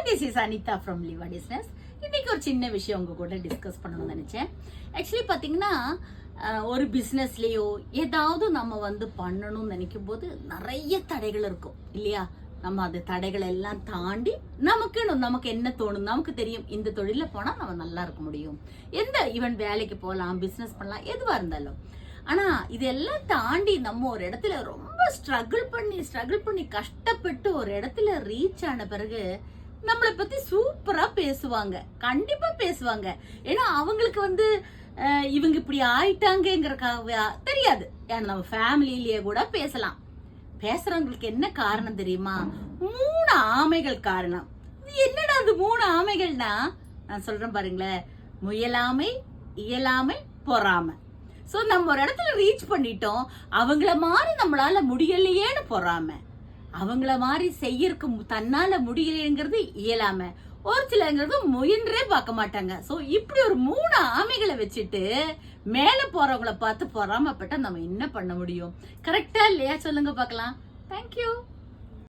This is Anita from Liva business. இன்னைக்கு ஒரு சின்ன விஷயம் உங்க கூட டிஸ்கஸ் பண்ணணும்னு நினைச்சேன். ஆக்சுவலி பாத்தீங்கன்னா ஒரு பிசினஸ்லயோ ஏதாவது நம்ம பண்ணணும்னு நினைக்கும் போது நிறைய தடைகள் இருக்கும் இல்லையா? நம்ம அந்த தடைகளை எல்லாம் தாண்டி நமக்கு என்ன தோணும், நமக்கு தெரியும் இந்த தொழில போனா நம்ம நல்லா இருக்க முடியும், எந்த ஈவன் வேலைக்கு போகலாம், பிசினஸ் பண்ணலாம், எதுவா இருந்தாலும். ஆனா இதெல்லாம் தாண்டி நம்ம ஒரு இடத்துல ரொம்ப ஸ்ட்ரகிள் பண்ணி கஷ்டப்பட்டு ஒரு இடத்துல ரீச் ஆன பிறகு நம்மளை பத்தி சூப்பரா பேசுவாங்க, கண்டிப்பா பேசுவாங்க. ஏன்னா அவங்களுக்கு இவங்க இப்படி ஆயிட்டாங்கிறதுக்காக தெரியாது. ஏன்னா நம்ம ஃபேமிலியிலேயே கூட பேசலாம். பேசுறவங்களுக்கு என்ன காரணம் தெரியுமா? 3 ஆமைகள் காரணம். என்னடா அது 3 ஆமைகள்னா, நான் சொல்றேன் பாருங்களேன். முயலாமை, இயலாமை, பொறாமை. சோ நம்ம ஒரு இடத்துல ரீச் பண்ணிட்டோம், அவங்கள மாதிரி நம்மளால முடியலையேன்னு பொறாமை, அவங்கள மாதிரி செய்யறதுக்கு தன்னால முடியலையேங்கிறது இயலாம, ஒரு சிலங்கிறது முயன்றே பார்க்க மாட்டாங்க. சோ இப்படி ஒரு 3 ஆமைகளை வச்சுட்டு மேல போறவங்கள பார்த்து பொறாமப்பட்டா நம்ம என்ன பண்ண முடியும்? கரெக்டா இல்லையா? சொல்லுங்க பார்க்கலாம். தேங்க்யூ.